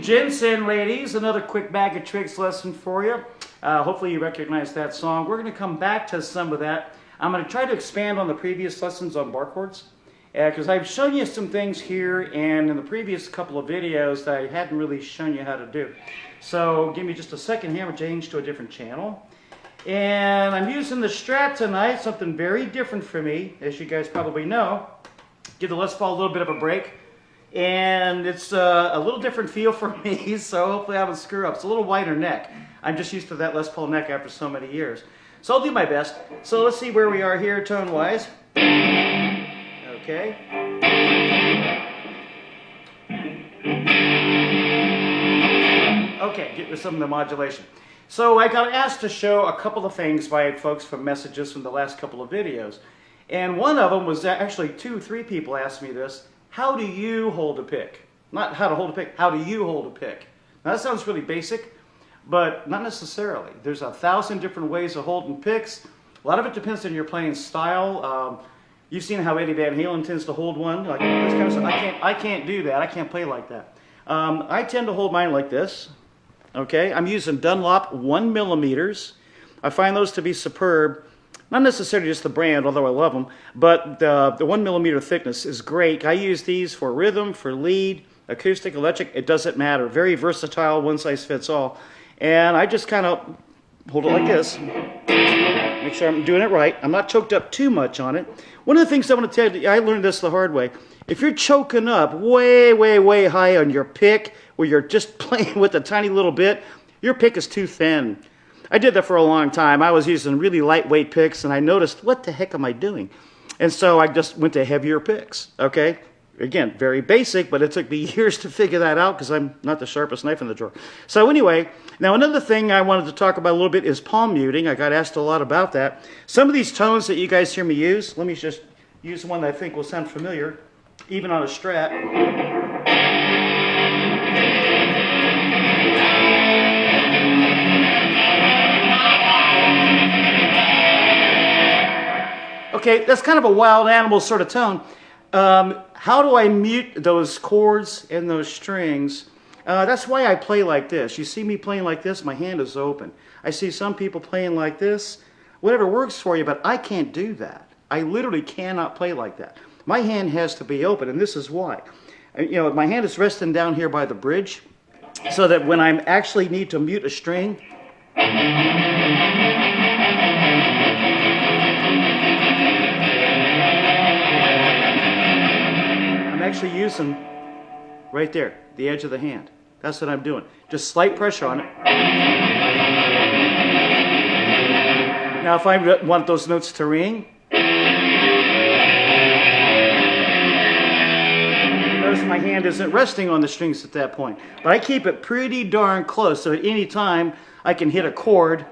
Gents and ladies, another quick bag of tricks lesson for you. Hopefully you recognize that song. We're going to come back to some of that. I'm going to try to expand on the previous lessons on bar chords, because I've shown you some things here and in the previous couple of videos that I hadn't really shown you how to do. So give me just a second here. I'm going to change to a different channel. And I'm using the Strat tonight, something very different for me, as you guys probably know. Give the Les Paul a little bit of a break. And it's a little different feel for me, so hopefully I don't screw up. It's a little wider neck. I'm just used to that Les Paul neck after so many years. So I'll do my best. So let's see where we are here tone-wise. Okay. Okay, get with some of the modulation. So I got asked to show a couple of things by folks from messages from the last couple of videos. And one of them was actually 2 or 3 people asked me this. How do you hold a pick? Not how to hold a pick, how do you hold a pick? Now that sounds really basic, but not necessarily. There's 1,000 different ways of holding picks. A lot of it depends on your playing style. You've seen how Eddie Van Halen tends to hold one. Like this kind of stuff. I can't do that. I can't play like that. I tend to hold mine like this. Okay, I'm using Dunlop 1mm. I find those to be superb. Not necessarily just the brand, although I love them, but the 1mm thickness is great. I use these for rhythm, for lead, acoustic, electric. It doesn't matter. Very versatile, one size fits all. And I just kind of hold it like this. Make sure I'm doing it right. I'm not choked up too much on it. One of the things I want to tell you, I learned this the hard way. If you're choking up way, way, way high on your pick, where you're just playing with a tiny little bit, your pick is too thin. I did that for a long time. I was using really lightweight picks, and I noticed, what the heck am I doing? And so I just went to heavier picks, okay? Again, very basic, but it took me years to figure that out because I'm not the sharpest knife in the drawer. So anyway, now another thing I wanted to talk about a little bit is palm muting. I got asked a lot about that. Some of these tones that you guys hear me use, let me just use one that I think will sound familiar, even on a Strat. Okay, that's kind of a wild animal sort of tone. How do I mute those chords and those strings? That's why I play like this. You see me playing like this, my hand is open. I see some people playing like this. Whatever works for you, but I can't do that. I literally cannot play like that. My hand has to be open, and this is why. You know, my hand is resting down here by the bridge, so that when I actually need to mute a string, actually using right there, the edge of the hand. That's what I'm doing. Just slight pressure on it. Now if I want those notes to ring, notice my hand isn't resting on the strings at that point. But I keep it pretty darn close, so at any time I can hit a chord.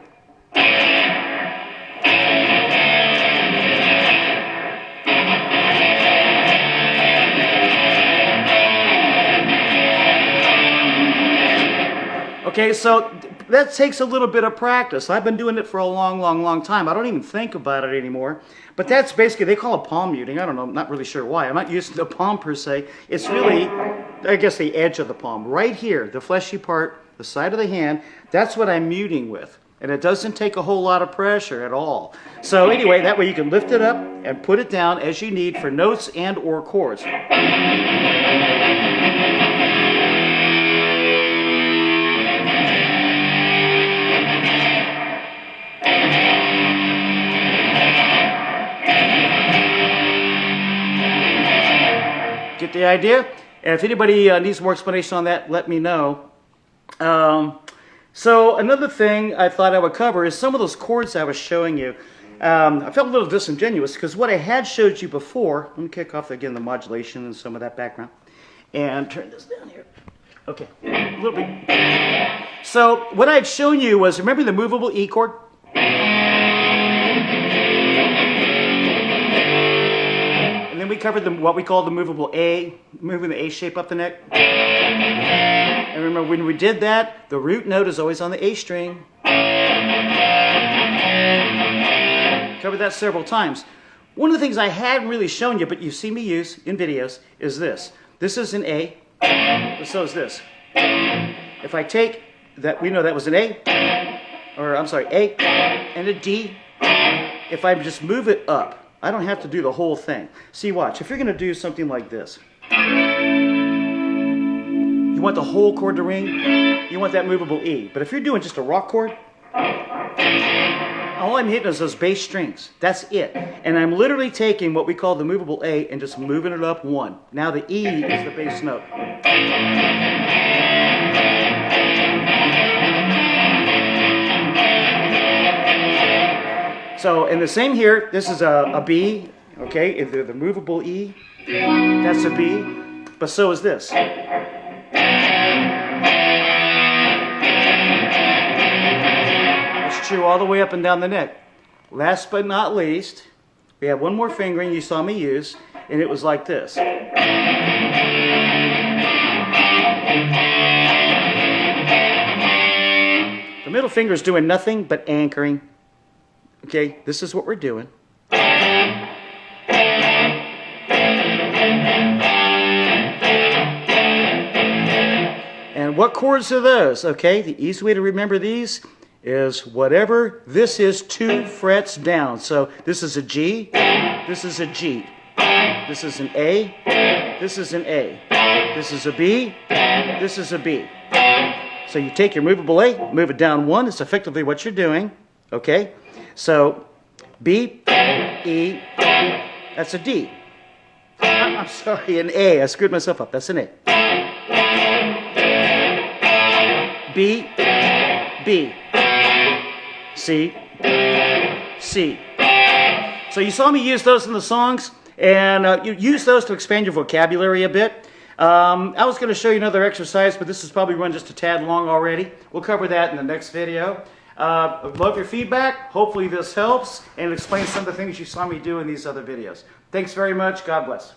Okay, so that takes a little bit of practice. I've been doing it for a long time. I don't even think about it anymore. But that's basically, they call it palm muting. I don't know, I'm not really sure why. I'm not using the palm per se. It's really, I guess, the edge of the palm. Right here, the fleshy part, the side of the hand, that's what I'm muting with. And it doesn't take a whole lot of pressure at all. So anyway, that way you can lift it up and put it down as you need for notes and or chords. Get the idea? And if anybody needs more explanation on that, let me know. So another thing I thought I would cover is some of those chords I was showing you. I felt a little disingenuous because what I had showed you before, let me kick off again the modulation and some of that background, and turn this down here. Okay, a little bit. So what I had shown you was, remember the movable E chord? And then we covered what we call the movable A, moving the A shape up the neck. And remember, when we did that, the root note is always on the A string. Covered that several times. One of the things I hadn't really shown you, but you see me use in videos, is this. This is an A, but so is this. If I take that, we know that was an A, or I'm sorry, A and a D. If I just move it up, I don't have to do the whole thing. See, watch. If you're going to do something like this, you want the whole chord to ring, you want that movable E. But if you're doing just a rock chord, all I'm hitting is those bass strings. That's it. And I'm literally taking what we call the movable A and just moving it up one. Now the E is the bass note. So, and the same here, this is a B, okay, the movable E, that's a B, but so is this. Let's chew all the way up and down the neck. Last but not least, we have one more fingering you saw me use, and it was like this. The middle finger is doing nothing but anchoring. Okay, this is what we're doing. And what chords are those? Okay, the easy way to remember these is whatever this is 2 frets down. So this is a G, this is a G, this is an A, this is an A, this is a B, this is a B. So you take your movable A, move it down 1, it's effectively what you're doing. Okay? So, B, E, that's a D. I'm sorry, an A. I screwed myself up. That's an A. B, B, C, C. So you saw me use those in the songs, and you use those to expand your vocabulary a bit. I was going to show you another exercise, but this has probably run just a tad long already. We'll cover that in the next video. I'd love your feedback. Hopefully this helps and explains some of the things you saw me do in these other videos. Thanks very much. God bless.